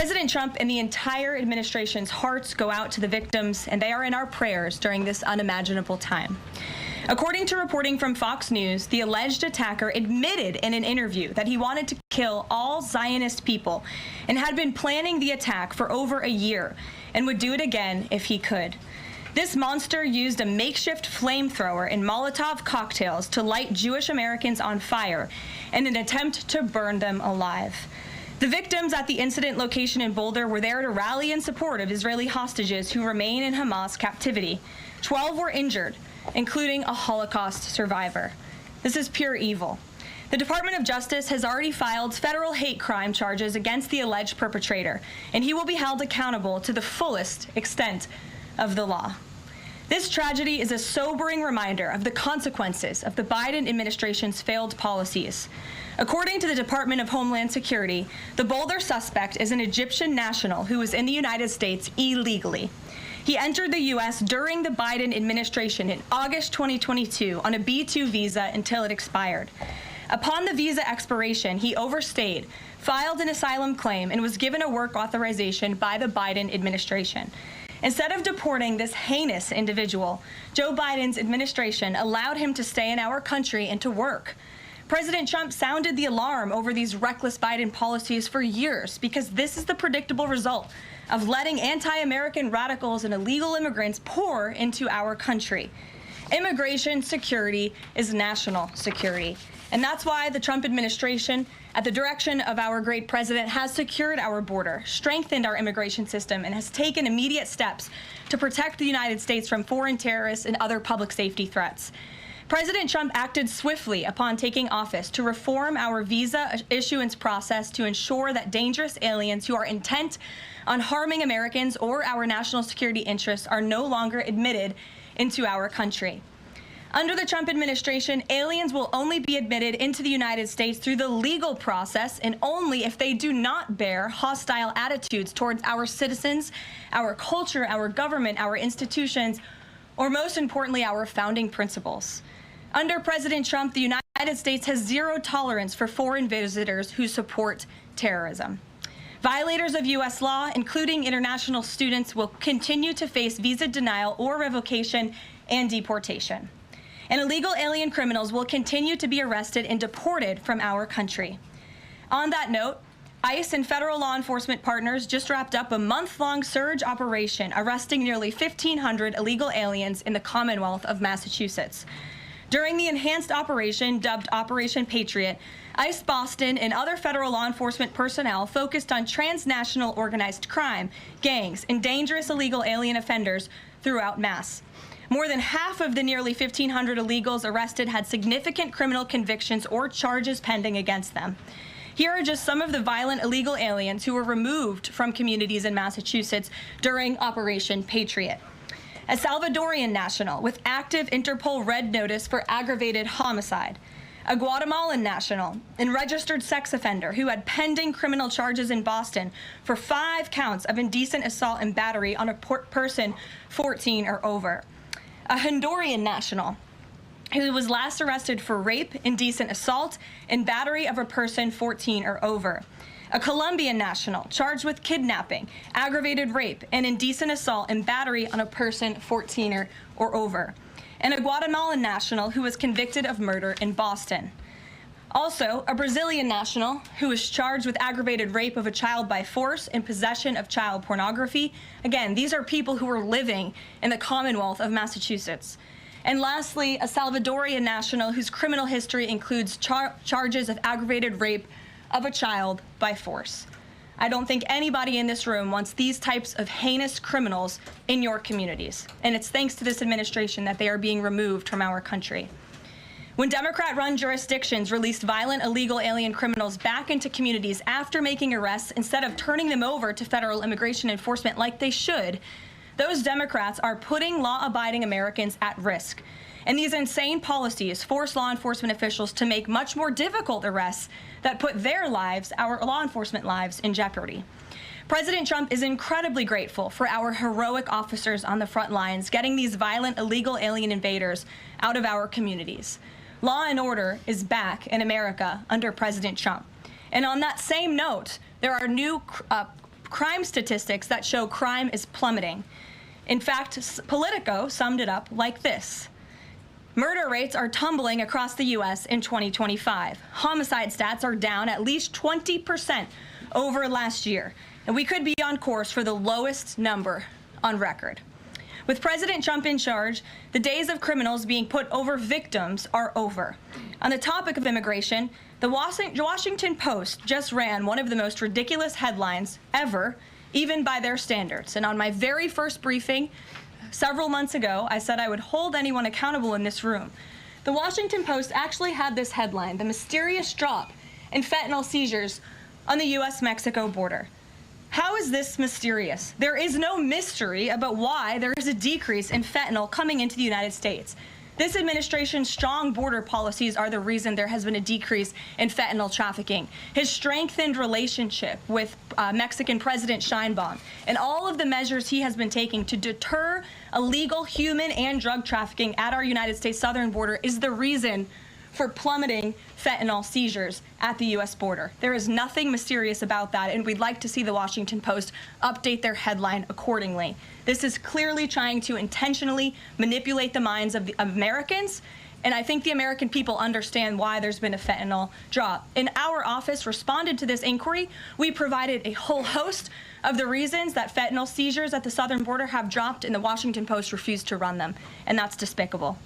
President Trump and the entire administration's hearts go out to the victims, and they are in our prayers during this unimaginable time. According to reporting from Fox News, the alleged attacker admitted in an interview that he wanted to kill all Zionist people and had been planning the attack for over a year and would do it again if he could. This monster used a makeshift flamethrower and Molotov cocktails to light Jewish Americans on fire in an attempt to burn them alive. The victims at the incident location in Boulder were there to rally in support of Israeli hostages who remain in Hamas captivity. 12 were injured, including a Holocaust survivor. This is pure evil. The Department of Justice has already filed federal hate crime charges against the alleged perpetrator, and he will be held accountable to the fullest extent of the law. This tragedy is a sobering reminder of the consequences of the Biden administration's failed policies. According to the Department of Homeland Security, the Boulder suspect is an Egyptian national who was in the United States illegally. He entered the U.S. during the Biden administration in August 2022 on a B-2 visa until it expired. Upon the visa expiration, he overstayed, filed an asylum claim, and was given a work authorization by the Biden administration. Instead of deporting this heinous individual, Joe Biden's administration allowed him to stay in our country and to work. President Trump sounded the alarm over these reckless Biden policies for years because this is the predictable result of letting anti-American radicals and illegal immigrants pour into our country. Immigration security is national security. And that's why the Trump administration, at the direction of our great president, has secured our border, strengthened our immigration system, and has taken immediate steps to protect the United States from foreign terrorists and other public safety threats. President Trump acted swiftly upon taking office to reform our visa issuance process to ensure that dangerous aliens who are intent on harming Americans or our national security interests are no longer admitted into our country. Under the Trump administration, aliens will only be admitted into the United States through the legal process and only if they do not bear hostile attitudes towards our citizens, our culture, our government, our institutions, or most importantly, our founding principles. Under President Trump, the United States has zero tolerance for foreign visitors who support terrorism. Violators of U.S. law, including international students, will continue to face visa denial or revocation and deportation. And illegal alien criminals will continue to be arrested and deported from our country. On that note, ICE and federal law enforcement partners just wrapped up a month-long surge operation arresting nearly 1,500 illegal aliens in the Commonwealth of Massachusetts. During the enhanced operation, dubbed Operation Patriot, ICE Boston and other federal law enforcement personnel focused on transnational organized crime, gangs, and dangerous illegal alien offenders throughout Mass. More than half of the nearly 1,500 illegals arrested had significant criminal convictions or charges pending against them. Here are just some of the violent illegal aliens who were removed from communities in Massachusetts during Operation Patriot. A Salvadorian national with active Interpol red notice for aggravated homicide. A Guatemalan national and registered sex offender who had pending criminal charges in Boston for 5 counts of indecent assault and battery on a person 14 or over. A Honduran national who was last arrested for rape, indecent assault, and battery of a person 14 or over. A Colombian national charged with kidnapping, aggravated rape, and indecent assault and battery on a person 14 or over. And a Guatemalan national who was convicted of murder in Boston. Also, a Brazilian national who was charged with aggravated rape of a child by force and possession of child pornography. Again, these are people who are living in the Commonwealth of Massachusetts. And lastly, a Salvadorian national whose criminal history includes charges of aggravated rape of a child by force. I don't think anybody in this room wants these types of heinous criminals in your communities. And it's thanks to this administration that they are being removed from our country. When Democrat-run jurisdictions released violent illegal alien criminals back into communities after making arrests instead of turning them over to federal immigration enforcement like they should, those Democrats are putting law-abiding Americans at risk. And these insane policies force law enforcement officials to make much more difficult arrests that put their lives, our law enforcement lives, in jeopardy. President Trump is incredibly grateful for our heroic officers on the front lines getting these violent illegal alien invaders out of our communities. Law and order is back in America under President Trump. And on that same note, there are new crime statistics that show crime is plummeting. In fact, Politico summed it up like this. Murder rates are tumbling across the U.S. in 2025. Homicide stats are down at least 20% over last year, and we could be on course for the lowest number on record. With President Trump in charge, the days of criminals being put over victims are over. On the topic of immigration, the Washington Post just ran one of the most ridiculous headlines ever, even by their standards. And on my very first briefing, several months ago, I said I would hold anyone accountable in this room. The Washington Post actually had this headline, "The Mysterious Drop in Fentanyl Seizures on the U.S.-Mexico Border." How is this mysterious? There is no mystery about why there is a decrease in fentanyl coming into the United States. This administration's strong border policies are the reason there has been a decrease in fentanyl trafficking. His strengthened relationship with Mexican President Sheinbaum and all of the measures he has been taking to deter illegal human and drug trafficking at our United States southern border is the reason for plummeting fentanyl seizures at the U.S. border. There is nothing mysterious about that, and we'd like to see the Washington Post update their headline accordingly. This is clearly trying to intentionally manipulate the minds of the Americans, and I think the American people understand why there's been a fentanyl drop. And our office responded to this inquiry. We provided a whole host of the reasons that fentanyl seizures at the southern border have dropped, and the Washington Post refused to run them, and that's despicable.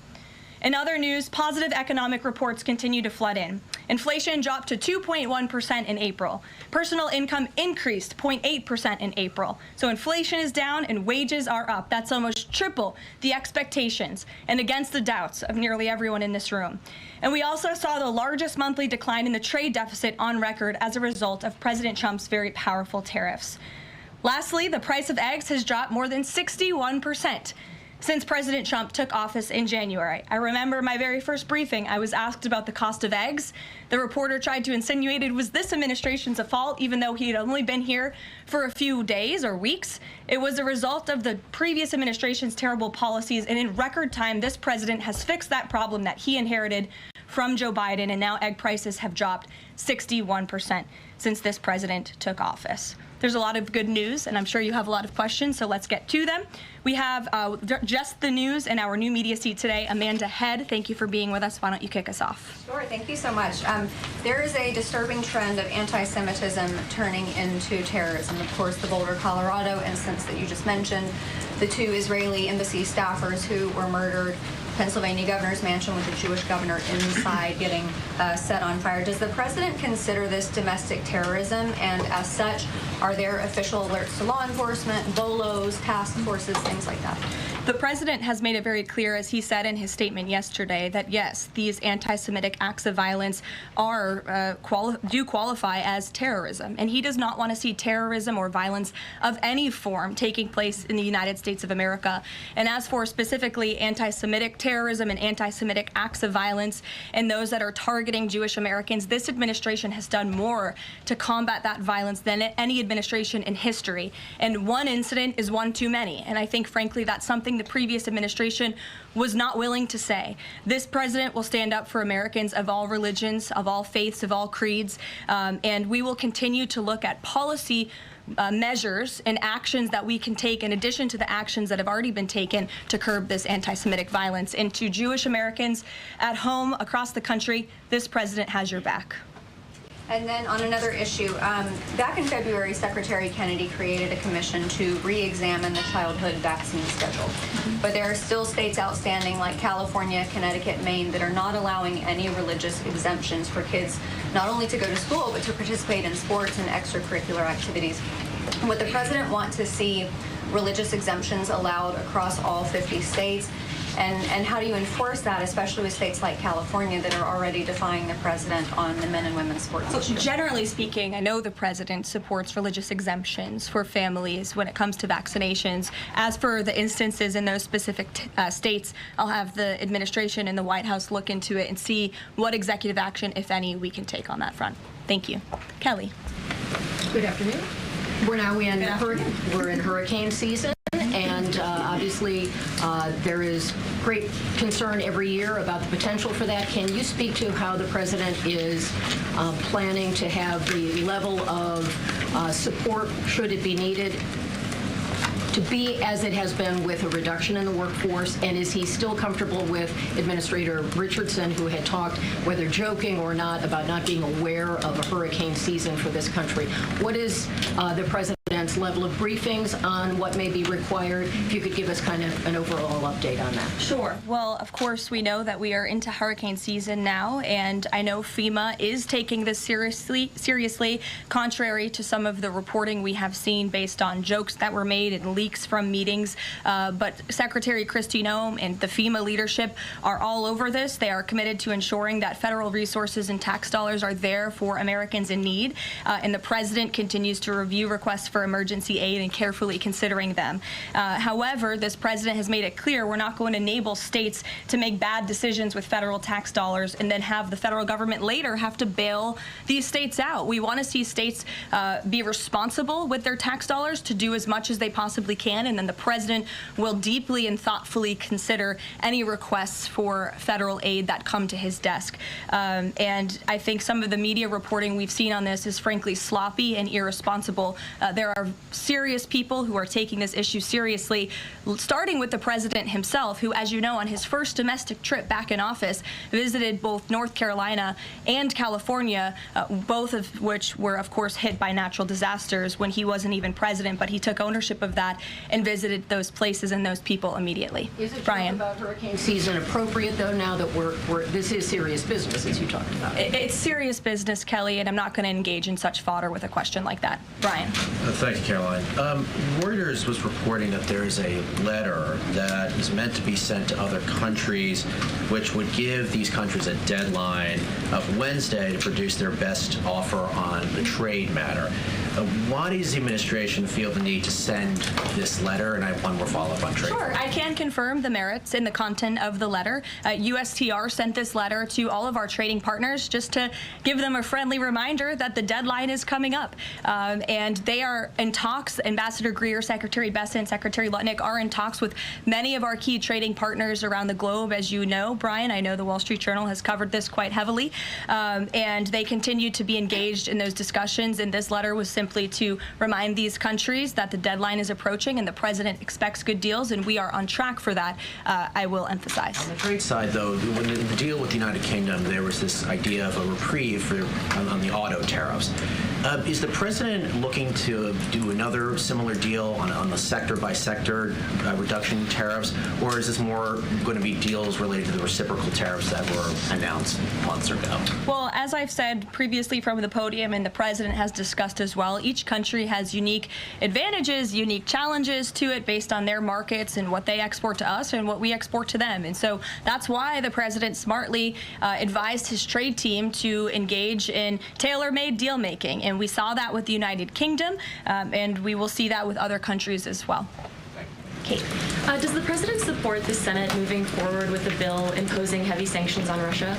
In other news, positive economic reports continue to flood in. Inflation dropped to 2.1% in April. Personal income increased 0.8% in April. So inflation is down and wages are up. That's almost triple the expectations and against the doubts of nearly everyone in this room. And we also saw the largest monthly decline in the trade deficit on record as a result of President Trump's very powerful tariffs. Lastly, the price of eggs has dropped more than 61%. Since President Trump took office in January. I remember my very first briefing, I was asked about the cost of eggs. The reporter tried to insinuate it was this administration's fault, even though he had only been here for a few days or weeks. It was a result of the previous administration's terrible policies, and in record time, this president has fixed that problem that he inherited from Joe Biden, and now egg prices have dropped 61% since this president took office. There's a lot of good news, and I'm sure you have a lot of questions, so let's get to them. We have just the news in our new media seat today. Amanda Head, thank you for being with us. Why don't you kick us off? Sure, thank you so much. There is a disturbing trend of anti-Semitism turning into terrorism. Of course, the Boulder, Colorado instance that you just mentioned, the 2 Israeli embassy staffers who were murdered, Pennsylvania governor's mansion with a Jewish governor inside getting set on fire. Does the president consider this domestic terrorism? And as such, are there official alerts to law enforcement, BOLOs, task forces, things like that? The president has made it very clear, as he said in his statement yesterday, that yes, these anti-Semitic acts of violence are do qualify as terrorism, and he does not want to see terrorism or violence of any form taking place in the United States of America. And as for specifically anti-Semitic terrorism and anti-Semitic acts of violence and those that are targeting Jewish Americans, this administration has done more to combat that violence than any administration in history. And one incident is one too many. And I think, frankly, that's something the previous administration was not willing to say. This president will stand up for Americans of all religions, of all faiths, of all creeds, and we will continue to look at policy measures and actions that we can take in addition to the actions that have already been taken to curb this anti-Semitic violence. And to Jewish Americans at home, across the country, this president has your back. And then on another issue, back in February, Secretary Kennedy created a commission to re-examine the childhood vaccine schedule. But there are still states outstanding like California, Connecticut, Maine that are not allowing any religious exemptions for kids not only to go to school, but to participate in sports and extracurricular activities. Would the president want to see religious exemptions allowed across all 50 states? And how do you enforce that, especially with states like California that are already defying the president on the men and women's sports issue? Generally speaking, I know the president supports religious exemptions for families when it comes to vaccinations. As for the instances in those specific states, I'll have the administration and the White House look into it and see what executive action, if any, we can take on that front. Thank you. Kelly. Good afternoon. We're now in hurricane season. And obviously, there is great concern every year about the potential for that. Can you speak to how the president is planning to have the level of support should it be needed to be as it has been with a reduction in the workforce? And is he still comfortable with Administrator Richardson, who had talked, whether joking or not, about not being aware of a hurricane season for this country? What is the President's level of briefings on what may be required? If you could give us kind of an overall update on that. Sure. Well, of course, we know that we are into hurricane season now, and I know FEMA is taking this seriously, contrary to some of the reporting we have seen based on jokes that were made and leaks from meetings. But Secretary Kristi Noem and the FEMA leadership are all over this. They are committed to ensuring that federal resources and tax dollars are there for Americans in need, and the President continues to review requests for emergency aid and carefully considering them. However, this President has made it clear we're not going to enable states to make bad decisions with federal tax dollars and then have the federal government later have to bail these states out. We want to see states be responsible with their tax dollars to do as much as they possibly can, and then the President will deeply and thoughtfully consider any requests for federal aid that come to his desk. And I think some of the media reporting we've seen on this is frankly sloppy and irresponsible. There are serious people who are taking this issue seriously, starting with the President himself, who, as you know, on his first domestic trip back in office, visited both North Carolina and California, both of which were, of course, hit by natural disasters when he wasn't even president, but he took ownership of that and visited those places and those people immediately. Is it Brian? about hurricane season appropriate, though, now that this is serious business, as you talked about? It's serious business, Kelly, and I'm not going to engage in such fodder with a question like that. Brian? Thank you, Caroline. Reuters was reporting that there is a letter that is meant to be sent to other countries, which would give these countries a deadline of Wednesday to produce their best offer on the trade matter. Why does the administration feel the need to send this letter? And I have one more follow-up on trade. Sure. I can confirm the merits in the content of the letter. USTR sent this letter to all of our trading partners just to give them a friendly reminder that the deadline is coming up. And they are in talks. Ambassador Greer, Secretary Bessent, Secretary Lutnick are in talks with many of our key trading partners around the globe. As you know, Brian, I know the Wall Street Journal has covered this quite heavily. And they continue to be engaged in those discussions. And this letter was simply to remind these countries that the deadline is approaching and the President expects good deals, and we are on track for that, I will emphasize. On the trade side, though, when the deal with the United Kingdom, there was this idea of a reprieve on the auto tariffs. Is the President looking to do another similar deal on the sector-by-sector reduction in tariffs, or is this more going to be deals related to the reciprocal tariffs that were announced months ago? Well, as I've said previously from the podium, and the President has discussed as well, each country has unique advantages, unique challenges to it based on their markets and what they export to us and what we export to them. And so that's why the President smartly advised his trade team to engage in tailor-made deal-making. And we saw that with the United Kingdom, and we will see that with other countries as well. Kate. Does the President support the Senate moving forward with a bill imposing heavy sanctions on Russia?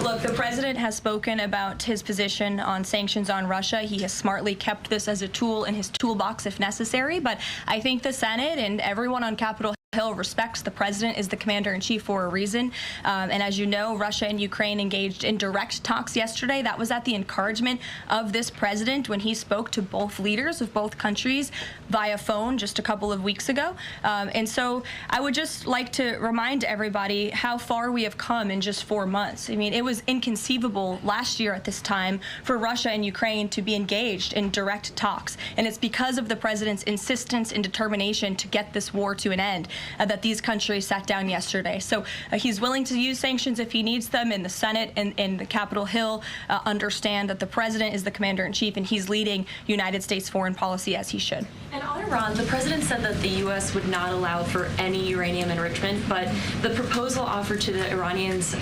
Look, the President has spoken about his position on sanctions on Russia. He has smartly kept this as a tool in his toolbox if necessary, but I think the Senate and everyone on Capitol Hill respects the President is the commander-in-chief for a reason. And as you know, Russia and Ukraine engaged in direct talks yesterday. That was at the encouragement of this President when he spoke to both leaders of both countries via phone just a couple of weeks ago. And so I would just like to remind everybody how far we have come in just 4 months. I mean, it was inconceivable last year at this time for Russia and Ukraine to be engaged in direct talks. And it's because of the President's insistence and determination to get this war to an end that these countries sat down yesterday. So he's willing to use sanctions if he needs them, and the Senate and the Capitol Hill understand that the President is the commander-in-chief and he's leading United States foreign policy as he should. And on Iran, the President said that the U.S. would not allow for any uranium enrichment, but the proposal offered to the Iranians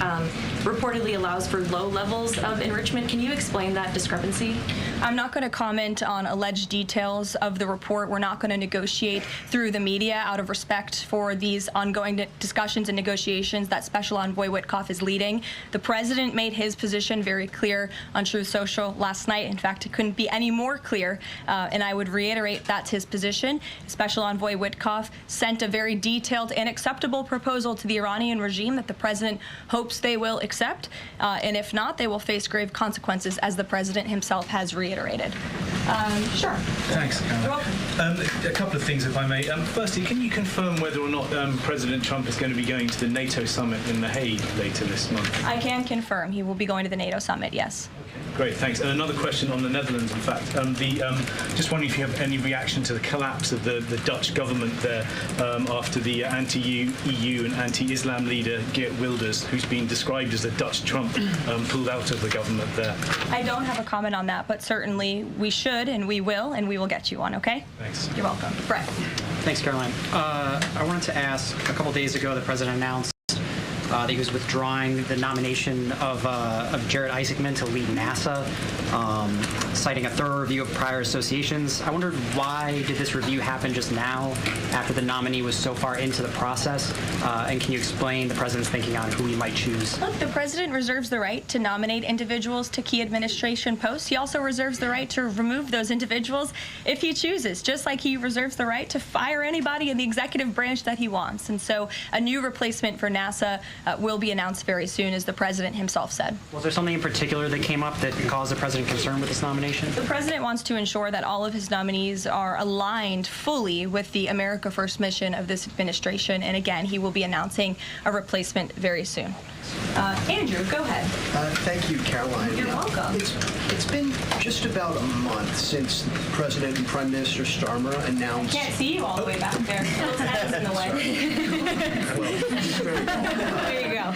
reportedly allows for low levels of enrichment. Can you explain that discrepancy? I'm not going to comment on alleged details of the report. We're not going to negotiate through the media out of respect for these ongoing discussions and negotiations that Special Envoy Witkoff is leading. The President made his position very clear on Truth Social last night. In fact, it couldn't be any more clear, and I would reiterate that's his position. Special Envoy Witkoff sent a very detailed and acceptable proposal to the Iranian regime that the President hopes they will accept, and if not, they will face grave consequences, as the President himself has reiterated. Sure. Thanks, Caroline. You're welcome. A couple of things, if I may. Firstly, can you confirm whether or not President Trump is going to be going to the NATO summit in The Hague later this month? I can confirm he will be going to the NATO summit, yes. Great, thanks. And another question on the Netherlands, in fact. Just wondering if you have any reaction to the collapse of the Dutch government there after the anti-EU and anti-Islam leader Geert Wilders, who's been described as a Dutch Trump, pulled out of the government there. I don't have a comment on that, but certainly we should and we will get you one, okay? Thanks. You're welcome. Brett. Thanks, Caroline. I wanted to ask, a couple days ago, the president announced that he was withdrawing the nomination of Jared Isaacman to lead NASA, citing a thorough review of prior associations. I wondered, why did this review happen just now, after the nominee was so far into the process? And can you explain the president's thinking on who he might choose? Look, the president reserves the right to nominate individuals to key administration posts. He also reserves the right to remove those individuals if he chooses, just like he reserves the right to fire anybody in the executive branch that he wants. And so a new replacement for NASA will be announced very soon, as the president himself said. Was there something in particular that came up that caused the president concern with this nomination? The president wants to ensure that all of his nominees are aligned fully with the America First mission of this administration. And again, he will be announcing a replacement very soon. Andrew, go ahead. Thank you, Caroline. You're welcome. It's been just about a month since President and Prime Minister Starmer announced... Can't see you all the way back there. Those heads in the way. There you go.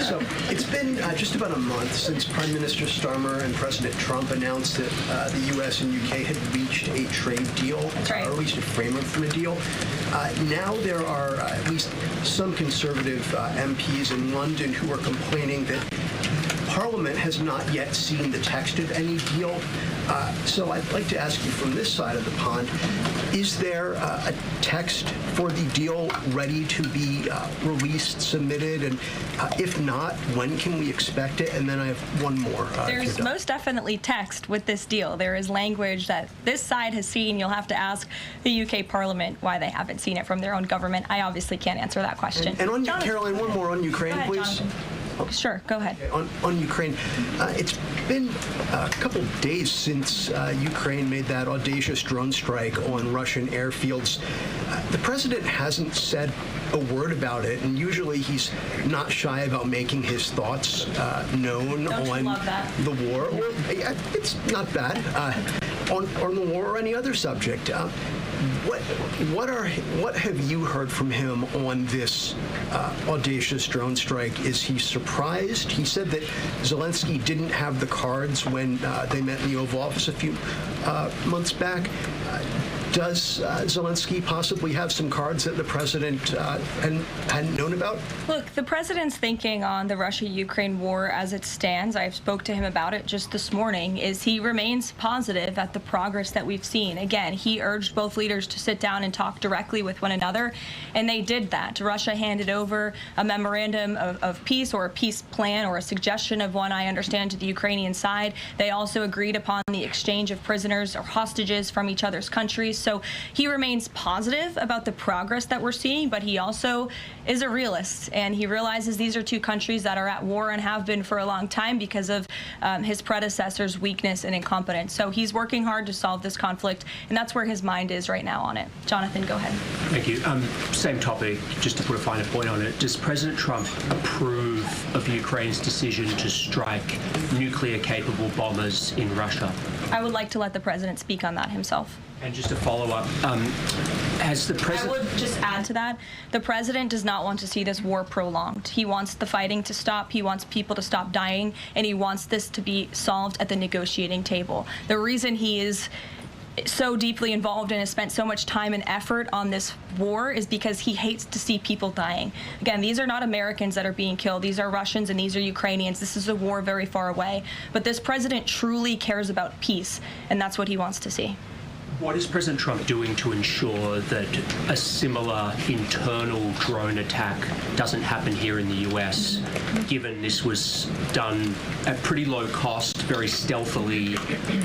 So it's been just about a month since Prime Minister Starmer and President Trump announced that the U.S. and U.K. had reached a trade deal, right. or at least a framework for a deal. Now there are at least some conservative MPs in London who are complaining that Parliament has not yet seen the text of any deal. So I'd like to ask you from this side of the pond, is there a text for the deal ready to be released, submitted? And if not, when can we expect it? And then I have one more. There's most definitely text with this deal. There is language that this side has seen. You'll have to ask the UK Parliament why they haven't seen it from their own government. I obviously can't answer that question. And on Caroline, one more on Ukraine, go ahead, please. Jonathan. Sure, go ahead. On Ukraine, it's been a couple of days since Ukraine made that audacious drone strike on Russian airfields. The president hasn't said a word about it, and usually he's not shy about making his thoughts known on the war. Well, it's not bad. On the war or any other subject. What have you heard from him on this audacious drone strike? Is he surprised? He said that Zelensky didn't have the cards when they met in the Oval Office a few months back. Does Zelensky possibly have some cards that the president hadn't known about? Look, the president's thinking on the Russia-Ukraine war as it stands, I spoke to him about it just this morning, is he remains positive at the progress that we've seen. Again, he urged both leaders to sit down and talk directly with one another, and they did that. Russia handed over a memorandum of peace, or a peace plan, or a suggestion of one, I understand, to the Ukrainian side. They also agreed upon the exchange of prisoners or hostages from each other's countries. So he remains positive about the progress that we're seeing, but he also is a realist, and he realizes these are two countries that are at war and have been for a long time because of his predecessor's weakness and incompetence. So he's working hard to solve this conflict, and that's where his mind is right now on it. Jonathan, go ahead. Thank you. Same topic, just to put a finer point on it. Does President Trump approve of Ukraine's decision to strike nuclear-capable bombers in Russia? I would like to let the president speak on that himself. And just to follow up, has the president... I would just add to that, the president does not want to see this war prolonged. He wants the fighting to stop, he wants people to stop dying, and he wants this to be solved at the negotiating table. The reason he is so deeply involved and has spent so much time and effort on this war is because he hates to see people dying. Again, these are not Americans that are being killed. These are Russians and these are Ukrainians. This is a war very far away. But this president truly cares about peace, and that's what he wants to see. What is President Trump doing to ensure that a similar internal drone attack doesn't happen here in the US, given this was done at pretty low cost, very stealthily?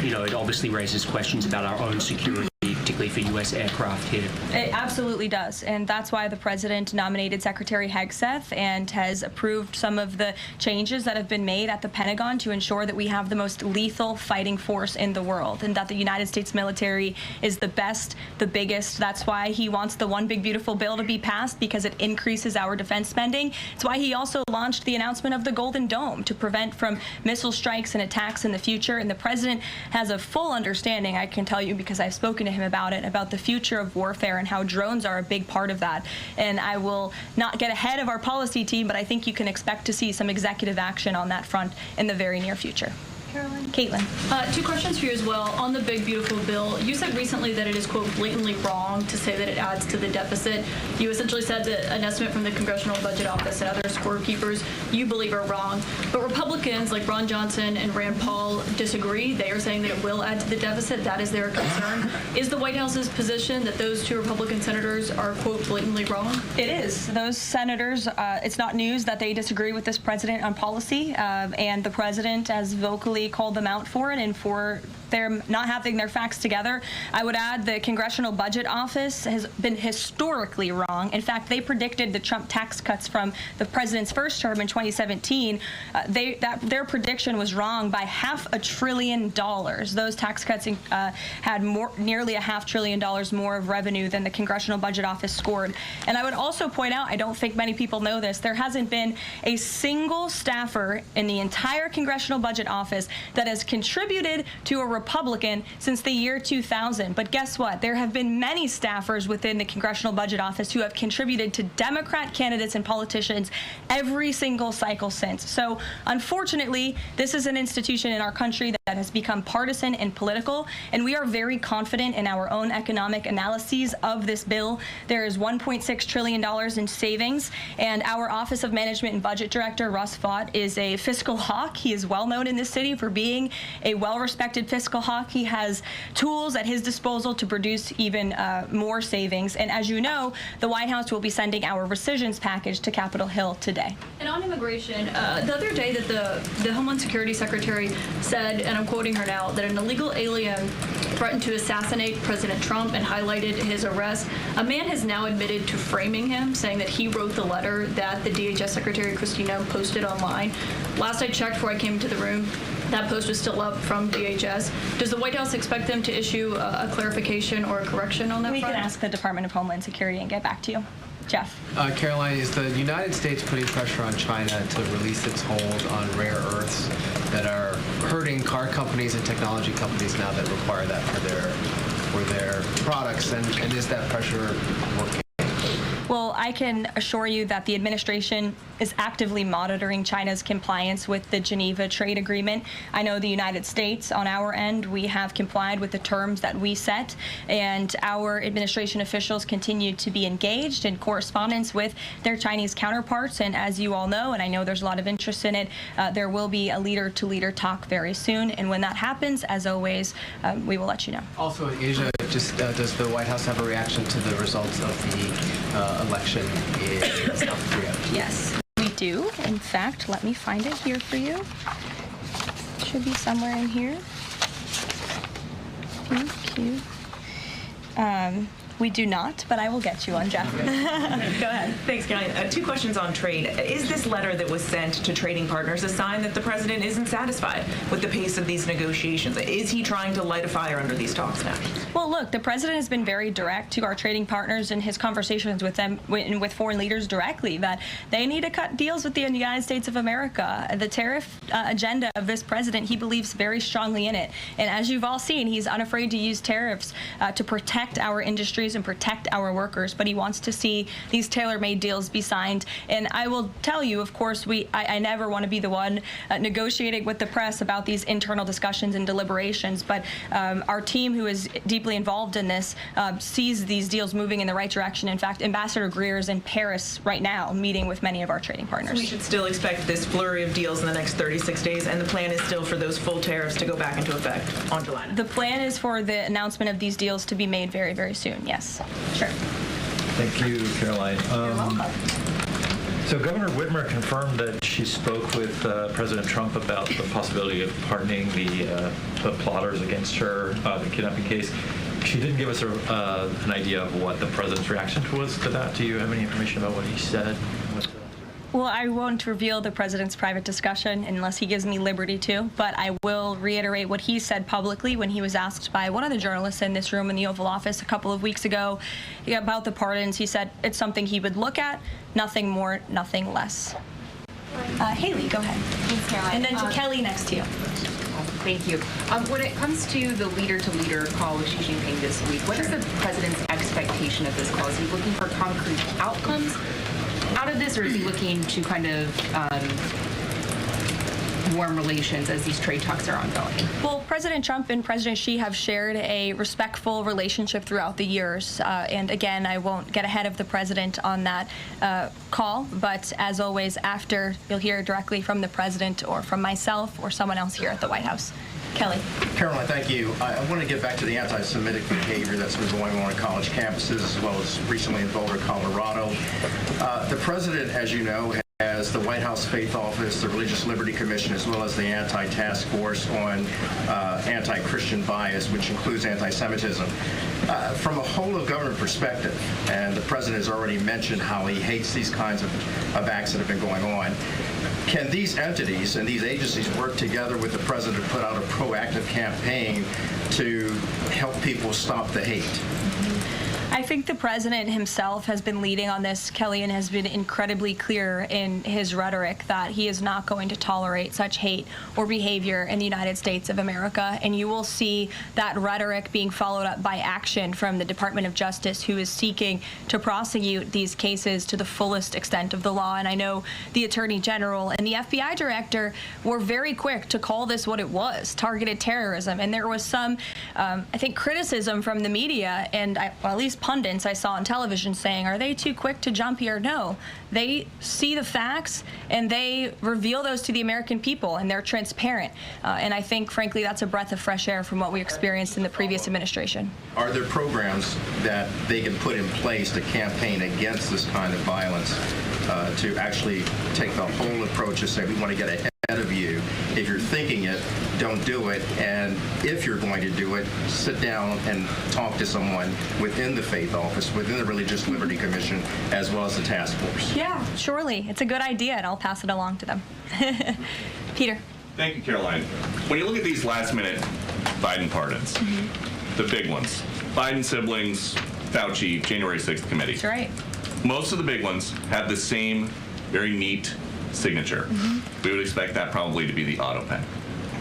You know, it obviously raises questions about our own security. particularly for U.S. aircraft here? It absolutely does, and that's why the president nominated Secretary Hegseth and has approved some of the changes that have been made at the Pentagon to ensure that we have the most lethal fighting force in the world, and that the United States military is the best, the biggest. That's why he wants the One Big Beautiful Bill to be passed, because it increases our defense spending. It's why he also launched the announcement of the Golden Dome to prevent from missile strikes and attacks in the future. And the president has a full understanding, I can tell you, because I've spoken to him about it, about the future of warfare and how drones are a big part of that. And I will not get ahead of our policy team, but I think you can expect to see some executive action on that front in the very near future. Karoline. Caitlin. Two questions for you as well. On the Big Beautiful Bill, you said recently that it is, quote, blatantly wrong to say that it adds to the deficit. You essentially said that an estimate from the Congressional Budget Office and other scorekeepers you believe are wrong. But Republicans like Ron Johnson and Rand Paul disagree. They are saying that it will add to the deficit. That is their concern. Is the White House's position that those two Republican senators are, quote, blatantly wrong? It is. Those senators, it's not news that they disagree with this president on policy, and the president has vocally called them out for it and for their not having their facts together. I would add the Congressional Budget Office has been historically wrong. In fact, they predicted the Trump tax cuts from the president's first term in 2017. Their prediction was wrong by $500 billion. Those tax cuts had nearly $500 billion more of revenue than the Congressional Budget Office scored. And I would also point out, I don't think many people know this, there hasn't been a single staffer in the entire Congressional Budget Office that has contributed to a Republican since the year 2000. But guess what? There have been many staffers within the Congressional Budget Office who have contributed to Democrat candidates and politicians every single cycle since. So unfortunately, this is an institution in our country that has become partisan and political, and we are very confident in our own economic analyses of this bill. There is $1.6 trillion in savings, and our Office of Management and Budget Director, Russ Vought, is a fiscal hawk. He is well known in this city for being a well-respected fiscal hawk. He has tools at his disposal to produce even more savings. And as you know, the White House will be sending our rescissions package to Capitol Hill today. And on immigration, the other day that the Homeland Security Secretary said, and I'm quoting her now, that an illegal alien threatened to assassinate President Trump and highlighted his arrest. A man has now admitted to framing him, saying that he wrote the letter that the DHS Secretary Christina posted online. Last I checked before I came into the room, that post was still up from DHS. Does the White House expect them to issue a clarification or a correction on that front? We can ask the Department of Homeland Security and get back to you. Jeff. Karoline, is the United States putting pressure on China to release its hold on rare earths that are hurting car companies and technology companies now that require that for their products? And is that pressure working? Well, I can assure you that the administration is actively monitoring China's compliance with the Geneva Trade Agreement. I know the United States, on our end, we have complied with the terms that we set, and our administration officials continue to be engaged in correspondence with their Chinese counterparts. And as you all know, and I know there's a lot of interest in it, there will be a leader-to-leader talk very soon. And when that happens, as always, we will let you know. Also in Asia, just does the White House have a reaction to the results of the election in South Korea? Yes, we do. In fact, let me find it here for you. It should be somewhere in here. Thank you. We do not, but I will get you one, Jeff. Go ahead. Thanks, Karoline. Two questions on trade. Is this letter that was sent to trading partners a sign that the president isn't satisfied with the pace of these negotiations? Is he trying to light a fire under these talks now? Well, look, the president has been very direct to our trading partners in his conversations with them, with foreign leaders directly, that they need to cut deals with the United States of America. The tariff agenda of this president, he believes very strongly in it. And as you've all seen, he's unafraid to use tariffs to protect our industries and protect our workers, but he wants to see these tailor-made deals be signed. And I will tell you, of course, I never want to be the one negotiating with the press about these internal discussions and deliberations, but our team, who is deeply involved in this, sees these deals moving in the right direction. In fact, Ambassador Greer is in Paris right now meeting with many of our trading partners. So we should still expect this flurry of deals in the next 36 days, and the plan is still for those full tariffs to go back into effect on July 9th. The plan is for the announcement of these deals to be made very, very soon, yes. Sure. Thank you, Karoline. You're welcome. So Governor Whitmer confirmed that she spoke with President Trump about the possibility of pardoning the plotters against her, the kidnapping case. she didn't give us an idea of what the president's reaction was to that. Do you have any information about what he said? Well, I won't reveal the president's private discussion unless he gives me liberty to, but I will reiterate what he said publicly when he was asked by one of the journalists in this room in the Oval Office a couple of weeks ago about the pardons. He said it's something he would look at, nothing more, nothing less. Haley, go ahead. Thanks, Caroline. And then to Kelly next to you. Thank you. When it comes to the leader-to-leader call with Xi Jinping this week, what is the president's expectation of this call? Is he looking for concrete outcomes out of this, or is he looking to kind of warm relations as these trade talks are ongoing? Well, President Trump and President Xi have shared a respectful relationship throughout the years. And again, I won't get ahead of the president on that call, but as always, after you'll hear directly from the president or from myself or someone else here at the White House. Kelly. Karoline, thank you. I want to get back to the anti-Semitic behavior that's been going on college campuses, as well as recently in Boulder, Colorado. The president, as you know, has the White House Faith Office, the Religious Liberty Commission, as well as the Anti-Task Force on anti-Christian bias, which includes anti-Semitism. From a whole-of-government perspective, and the president has already mentioned how he hates these kinds of acts that have been going on, can these entities and these agencies work together with the president to put out a proactive campaign to help people stop the hate? I think the president himself has been leading on this, Kelly, and has been incredibly clear in his rhetoric that he is not going to tolerate such hate or behavior in the United States of America. And you will see that rhetoric being followed up by action from the Department of Justice, who is seeking to prosecute these cases to the fullest extent of the law. And I know the Attorney General and the FBI Director were very quick to call this what it was, targeted terrorism. And there was some, I think, criticism from the media, and well, at least pundits I saw on television saying, are they too quick to jump here? No. They see the facts and they reveal those to the American people, and they're transparent. And I think, frankly, that's a breath of fresh air from what we experienced in the previous administration. Are there programs that they can put in place to campaign against this kind of violence, to actually take the whole approach and say, we want to get ahead of you? If you're thinking it, don't do it. And if you're going to do it, sit down and talk to someone within the Faith Office, within the Religious Liberty Commission, as well as the task force. Yeah, surely. It's a good idea, and I'll pass it along to them. Peter. Thank you, Caroline. When you look at these last-minute Biden pardons, the big ones, Biden siblings, Fauci, January 6th committee. That's right. Most of the big ones have the same very neat signature. We would expect that probably to be the auto pen.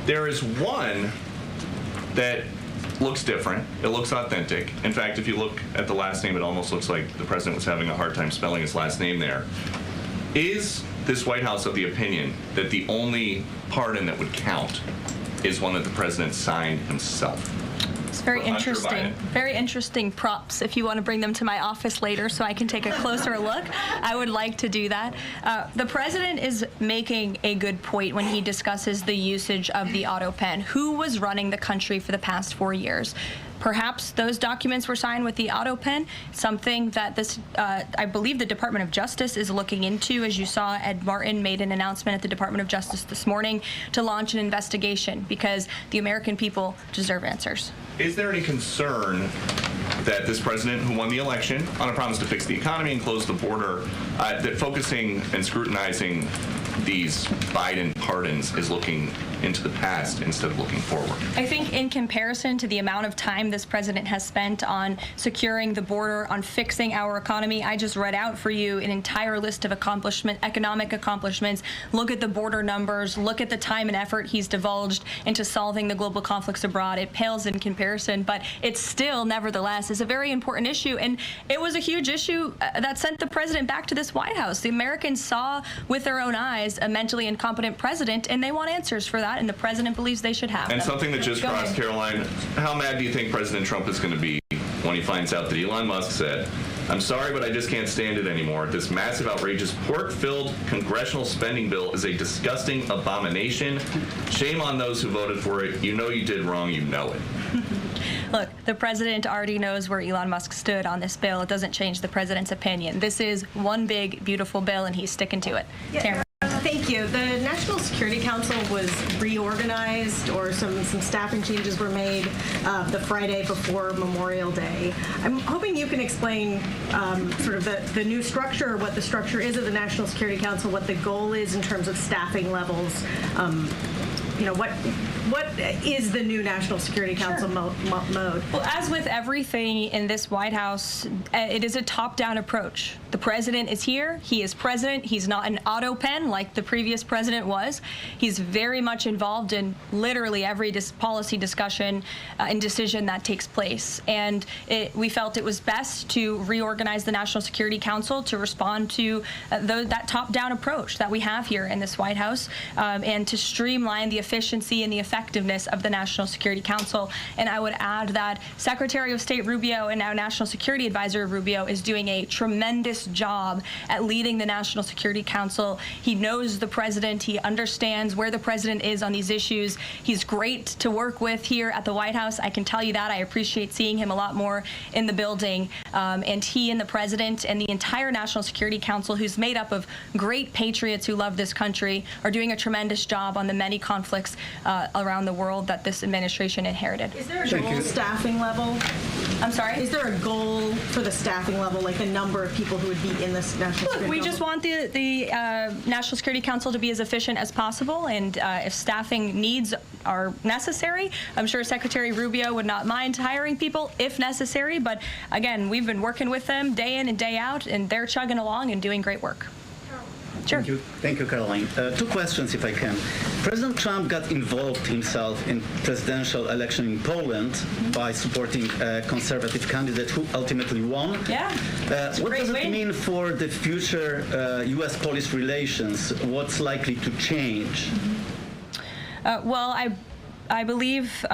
There is one that looks different. It looks authentic. In fact, if you look at the last name, it almost looks like the president was having a hard time spelling his last name there. Is this White House of the opinion that the only pardon that would count is one that the president signed himself? It's very interesting. Very interesting props. If you want to bring them to my office later so I can take a closer look, I would like to do that. The president is making a good point when he discusses the usage of the auto pen. Who was running the country for the past 4 years? Perhaps those documents were signed with the auto pen, something that this, I believe the Department of Justice is looking into. As you saw, Ed Martin made an announcement at the Department of Justice this morning to launch an investigation because the American people deserve answers. Is there any concern that this president, who won the election on a promise to fix the economy and close the border, that focusing and scrutinizing these Biden pardons is looking into the past instead of looking forward? I think in comparison to the amount of time this president has spent on securing the border, on fixing our economy, I just read out for you an entire list of economic accomplishments. Look at the border numbers. Look at the time and effort he's divulged into solving the global conflicts abroad. It pales in comparison, but it still, nevertheless, is a very important issue. And it was a huge issue that sent the president back to this White House. The Americans saw with their own eyes a mentally incompetent president, and they want answers for that, and the president believes they should have them. And something that just crossed, Caroline, how mad do you think President Trump is going to be when he finds out that Elon Musk said, "I'm sorry, but I just can't stand it anymore. This massive, outrageous, pork-filled congressional spending bill is a disgusting abomination. Shame on those who voted for it. You know you did wrong. You know it." Look, the president already knows where Elon Musk stood on this bill. It doesn't change the president's opinion. This is one big, beautiful bill, and he's sticking to it. Yeah, Thank you. The National Security Council was reorganized, or some staffing changes were made the Friday before Memorial Day. I'm hoping you can explain sort of the new structure, what the structure is of the National Security Council, what the goal is in terms of staffing levels. What is the new National Security Council mode? Well, as with everything in this White House, it is a top-down approach. The president is here. He is president. He's not an auto pen like the previous president was. He's very much involved in literally every policy discussion and decision that takes place. And we felt it was best to reorganize the National Security Council to respond to that top-down approach that we have here in this White House, and to streamline the efficiency and the effectiveness of the National Security Council. And I would add that Secretary of State Rubio and now National Security Advisor Rubio is doing a tremendous job at leading the National Security Council. He knows the president. He understands where the president is on these issues. He's great to work with here at the White House. I can tell you that. I appreciate seeing him a lot more in the building. And he and the president and the entire National Security Council, who's made up of great patriots who love this country, are doing a tremendous job on the many conflicts around the world that this administration inherited. Is there a goal staffing level? I'm sorry? Is there a goal for the staffing level, like the number of people who would be in this National Security Council? We just want the National Security Council to be as efficient as possible, and if staffing needs are necessary, I'm sure Secretary Rubio would not mind hiring people if necessary, but again, we've been working with them day in and day out, and they're chugging along and doing great work. Sure. Thank you, Karoline. Two questions, if I can. President Trump got involved himself in presidential election in Poland by supporting a conservative candidate who ultimately won. Yeah. What does it mean for the future U.S.-Polish relations? What's likely to change? Well, I believe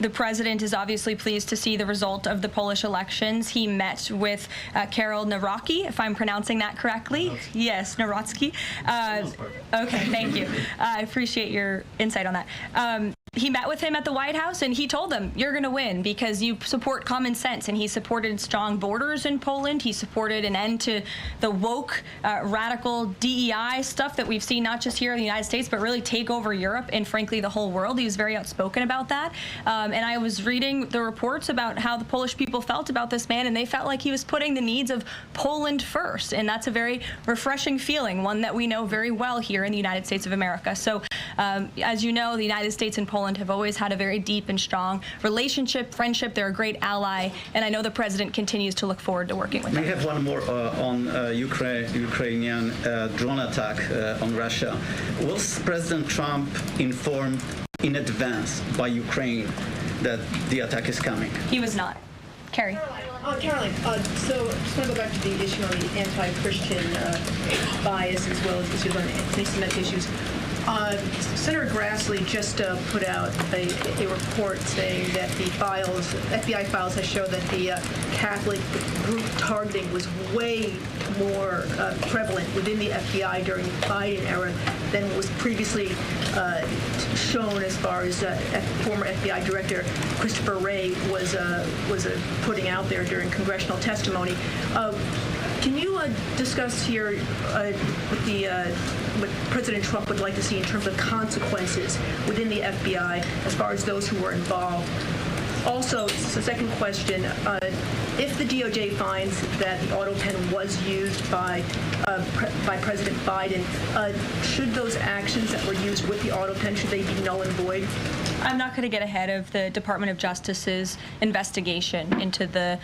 the president is obviously pleased to see the result of the Polish elections. He met with Karol Nawrocki, if I'm pronouncing that correctly. Yes, Nawrocki. Okay, thank you. I appreciate your insight on that. He met with him at the White House, and he told him, you're going to win because you support common sense. And he supported strong borders in Poland. He supported an end to the woke, radical DEI stuff that we've seen not just here in the United States, but really take over Europe and, frankly, the whole world. He was very outspoken about that. And I was reading the reports about how the Polish people felt about this man, and they felt like he was putting the needs of Poland first. And that's a very refreshing feeling, one that we know very well here in the United States of America. So, as you know, the United States and Poland have always had a very deep and strong relationship, friendship. They're a great ally, and I know the president continues to look forward to working with them. We have one more on Ukrainian drone attack on Russia. Was President Trump informed in advance by Ukraine that the attack is coming? He was not. Carrie. Karoline, so just want to go back to the issue on the anti-Christian bias as well as issues on anti-Semitic issues. Senator Grassley just put out a report saying that the FBI files have shown that the Catholic group targeting was way more prevalent within the FBI during the Biden era than was previously shown, as far as former FBI Director Christopher Wray was putting out there during congressional testimony. Can you discuss here what President Trump would like to see in terms of consequences within the FBI as far as those who were involved? Also, the second question, if the DOJ finds that the auto pen was used by President Biden, should those actions that were used with the auto pen, should they be null and void? I'm not going to get ahead of the Department of Justice's investigation into the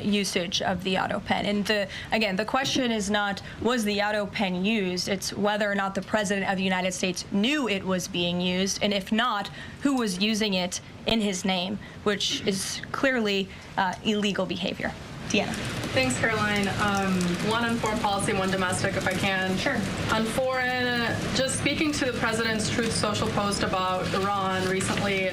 usage of the auto pen. And again, the question is not, was the auto pen used? It's whether or not the President of the United States knew it was being used, and if not, who was using it in his name, which is clearly illegal behavior. Deanna. Thanks, Karoline. One on foreign policy, one domestic, if I can. Sure. On foreign, just speaking to the president's Truth Social post about Iran recently,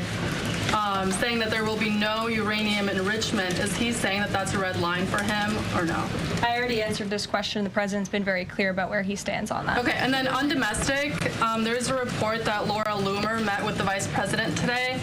saying that there will be no uranium enrichment. Is he saying that that's a red line for him, or no? I already answered this question. The president's been very clear about where he stands on that. Okay, and then on domestic, there is a report that Laura Loomer met with the vice president today.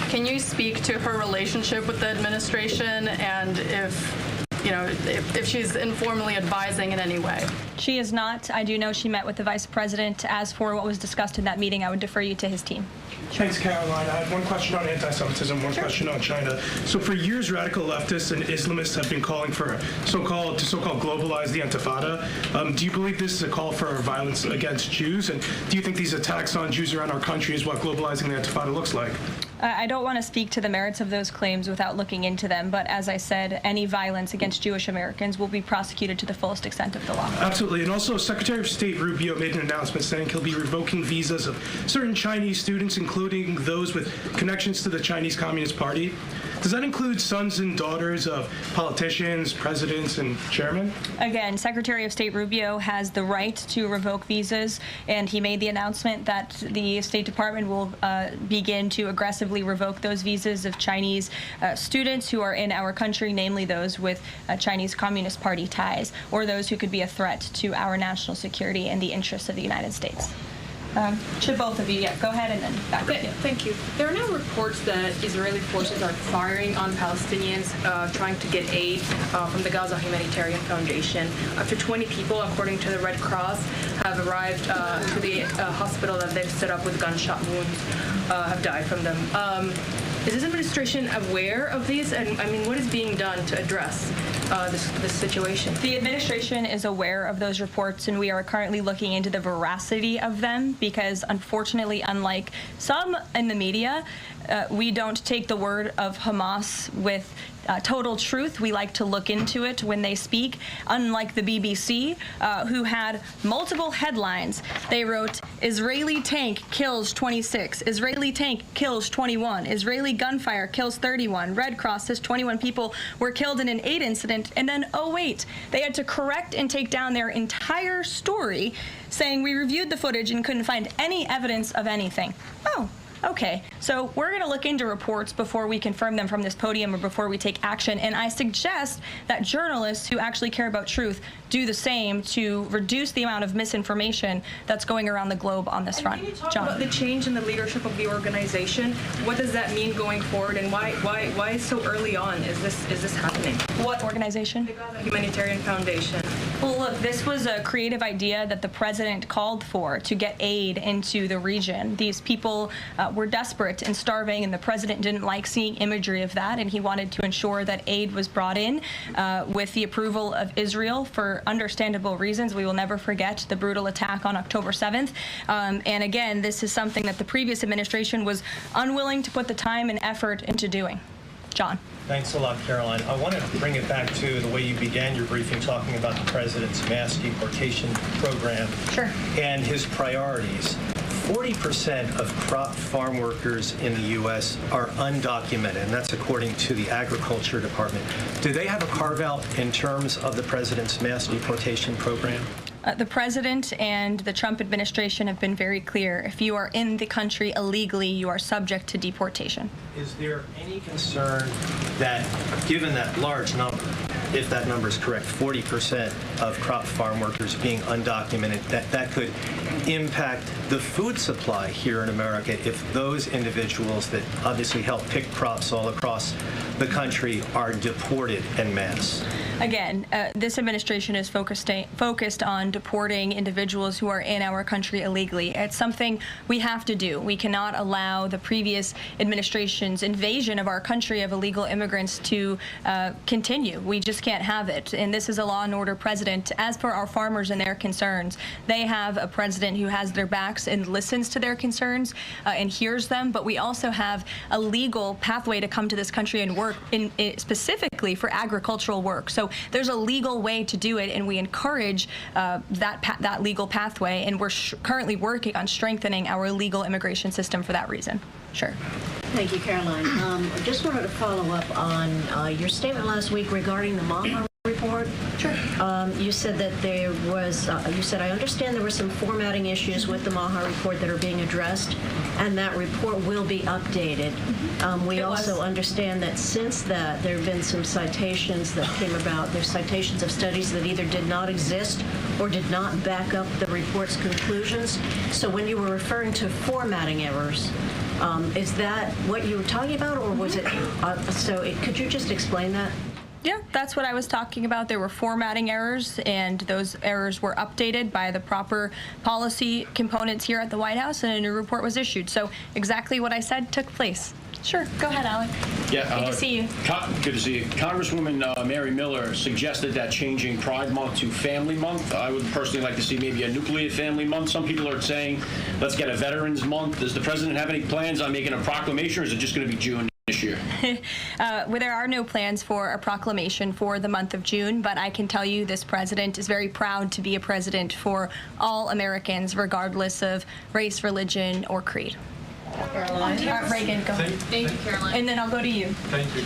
Can you speak to her relationship with the administration, and if if she's informally advising in any way. She is not. I do know she met with the vice president. As for what was discussed in that meeting, I would defer you to his team. Thanks, Karoline. I had one question on anti-Semitism, one question on China. So for years, radical leftists and Islamists have been calling for so-called globalize the Intifada. Do you believe this is a call for violence against Jews? And do you think these attacks on Jews around our country is what globalizing the Intifada looks like? I don't want to speak to the merits of those claims without looking into them, but as I said, any violence against Jewish Americans will be prosecuted to the fullest extent of the law. Absolutely. And also, Secretary of State Rubio made an announcement saying he'll be revoking visas of certain Chinese students, including those with connections to the Chinese Communist Party. Does that include sons and daughters of politicians, presidents, and chairmen? Again, Secretary of State Rubio has the right to revoke visas, and he made the announcement that the State Department will begin to aggressively revoke those visas of Chinese students who are in our country, namely those with Chinese Communist Party ties, or those who could be a threat to our national security and the interests of the United States. Should both of you, go ahead and then back to you. Thank you. There are now reports that Israeli forces are firing on Palestinians trying to get aid from the Gaza Humanitarian Foundation. Up to 20 people, according to the Red Cross, have arrived to the hospital that they've set up with gunshot wounds, have died from them. Is this administration aware of these? And I mean, what is being done to address this situation? The administration is aware of those reports, and we are currently looking into the veracity of them because, unfortunately, unlike some in the media, we don't take the word of Hamas with total truth. We like to look into it when they speak. Unlike the BBC, who had multiple headlines, they wrote, Israeli tank kills 26, Israeli tank kills 21, Israeli gunfire kills 31, Red Cross says 21 people were killed in an aid incident, and then, oh wait, they had to correct and take down their entire story, saying we reviewed the footage and couldn't find any evidence of anything. Oh. Okay, so we're going to look into reports before we confirm them from this podium or before we take action, and I suggest that journalists who actually care about truth do the same to reduce the amount of misinformation that's going around the globe on this front. Can you talk about the change in the leadership of the organization? What does that mean going forward, and why so early on is this happening? What organization? The Gaza Humanitarian Foundation. Well, look, this was a creative idea that the president called for to get aid into the region. These people were desperate and starving, and the president didn't like seeing imagery of that, and he wanted to ensure that aid was brought in with the approval of Israel for understandable reasons. We will never forget the brutal attack on October 7th. And again, this is something that the previous administration was unwilling to put the time and effort into doing. John. Thanks a lot, Karoline. I want to bring it back to the way you began your briefing, talking about the president's mass deportation program and his priorities. 40% of crop farm workers in the U.S. are undocumented, and that's according to the Agriculture Department. Do they have a carve-out in terms of the president's mass deportation program? The president and the Trump administration have been very clear. If you are in the country illegally, you are subject to deportation. Is there any concern that, given that large number, if that number is correct, 40% of crop farm workers being undocumented, that could impact the food supply here in America if those individuals that obviously help pick crops all across the country are deported en masse? Again, this administration is focused on deporting individuals who are in our country illegally. It's something we have to do. We cannot allow the previous administration's invasion of our country of illegal immigrants to continue. We just can't have it. And this is a law and order president. As for our farmers and their concerns, they have a president who has their backs and listens to their concerns and hears them. But we also have a legal pathway to come to this country and work specifically for agricultural work. So there's a legal way to do it, and we encourage that legal pathway, and we're currently working on strengthening our legal immigration system for that reason. Sure. Thank you, Karoline. I just wanted to follow up on your statement last week regarding the Maha report. Sure. You said that there was, you said, I understand there were some formatting issues with the Maha report that are being addressed, and that report will be updated. We also understand that since that, there have been some citations that came about. There's citations of studies that either did not exist or did not back up the report's conclusions. So when you were referring to formatting errors, is that what you were talking about, or was it, could you just explain that? Yeah, that's what I was talking about. There were formatting errors, and those errors were updated by the proper policy components here at the White House, and a new report was issued. So exactly what I said took place. Sure, go ahead, Alec. Yeah, good to see you. Good to see you. Congresswoman Mary Miller suggested that changing Pride Month to Family Month. I would personally like to see maybe a nuclear family month. Some people are saying, let's get a Veterans Month. Does the president have any plans on making a proclamation, or is it just going to be June this year? Well, there are no plans for a proclamation for the month of June, but I can tell you this president is very proud to be a president for all Americans, regardless of race, religion, or creed. Karoline. Reagan, go ahead. Thank you, Karoline. And then I'll go to you. Thank you.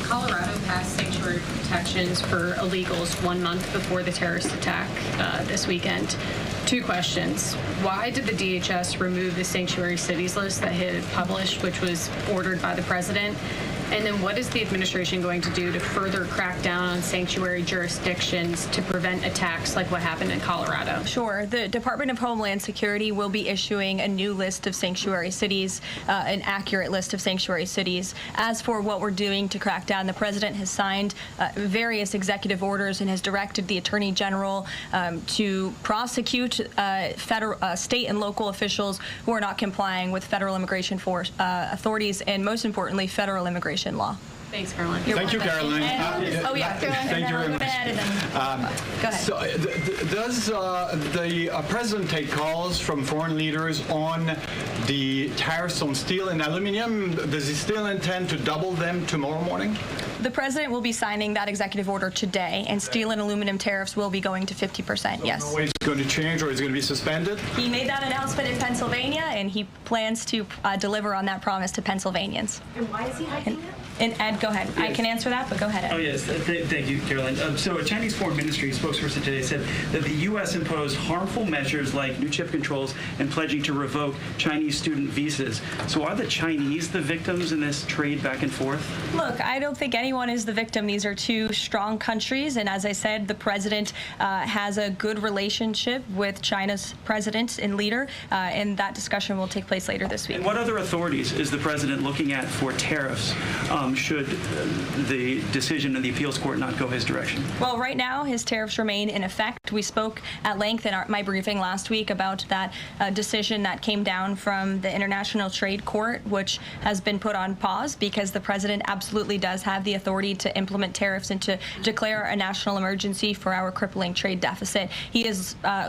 Colorado passed sanctuary protections for illegals 1 month before the terrorist attack this weekend. 2 questions. Why did the DHS remove the sanctuary cities list that he had published, which was ordered by the president? And then what is the administration going to do to further crack down on sanctuary jurisdictions to prevent attacks like what happened in Colorado? Sure. The Department of Homeland Security will be issuing a new list of sanctuary cities, an accurate list of sanctuary cities. As for what we're doing to crack down, the president has signed various executive orders and has directed the Attorney General to prosecute federal, state and local officials who are not complying with federal immigration authorities and, most importantly, federal immigration law. Thanks, Karoline. Thank you, Karoline. Oh, yeah, Karoline. Thank you very much. Go ahead. So, does the president take calls from foreign leaders on the tariffs on steel and aluminum? Does he still intend to double them tomorrow morning? The president will be signing that executive order today, and steel and aluminum tariffs will be going to 50%, yes. No way it's going to change, or it's going to be suspended? He made that announcement in Pennsylvania, and he plans to deliver on that promise to Pennsylvanians. And why is he hiking it? And Ed, go ahead. I can answer that, but go ahead, Ed. Oh, yes. Thank you, Karoline. So a Chinese Foreign Ministry spokesperson today said that the U.S. imposed harmful measures like new chip controls and pledging to revoke Chinese student visas. So are the Chinese the victims in this trade back and forth? Look, I don't think anyone is the victim. These are 2 strong countries, and as I said, the president has a good relationship with China's president and leader, and that discussion will take place later this week. And what other authorities is the president looking at for tariffs should the decision of the appeals court not go his direction? Well, right now, his tariffs remain in effect. We spoke at length in my briefing last week about that decision that came down from the International Trade Court, which has been put on pause because the president absolutely does have the authority to implement tariffs and to declare a national emergency for our crippling trade deficit. He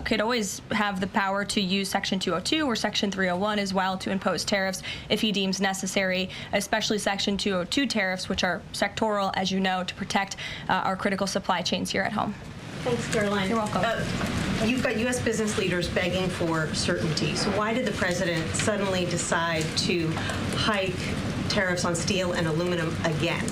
could always have the power to use Section 202 or Section 301 as well to impose tariffs if he deems necessary, especially Section 202 tariffs, which are sectoral, as you know, to protect our critical supply chains here at home. Thanks, Karoline. You're welcome. You've got U.S. business leaders begging for certainty. So why did the president suddenly decide to hike tariffs on steel and aluminum again?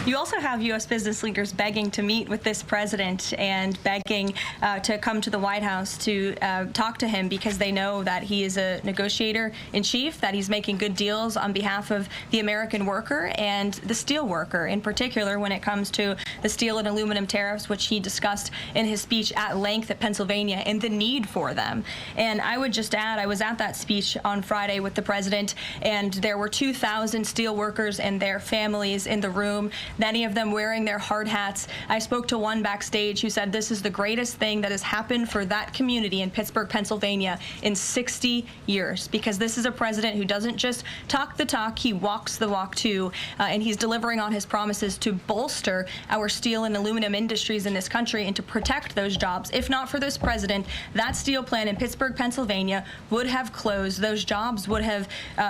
You also have U.S. business leaders begging to meet with this president and begging to come to the White House to talk to him because they know that he is a negotiator in chief, that he's making good deals on behalf of the American worker and the steel worker, in particular when it comes to the steel and aluminum tariffs, which he discussed in his speech at length at Pennsylvania and the need for them. And I would just add, I was at that speech on Friday with the president, and there were 2,000 steel workers and their families in the room, many of them wearing their hard hats. I spoke to one backstage who said this is the greatest thing that has happened for that community in Pittsburgh, Pennsylvania in 60 years, because this is a president who doesn't just talk the talk, he walks the walk too, and he's delivering on his promises to bolster our steel and aluminum industries in this country and to protect those jobs. If not for this president, that steel plant in Pittsburgh, Pennsylvania would have closed. Those jobs would have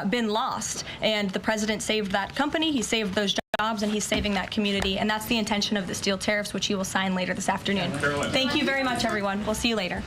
been lost, and the president saved that company, he saved those jobs, and he's saving that community, and that's the intention of the steel tariffs, which he will sign later this afternoon. Thank you very much, everyone. We'll see you later.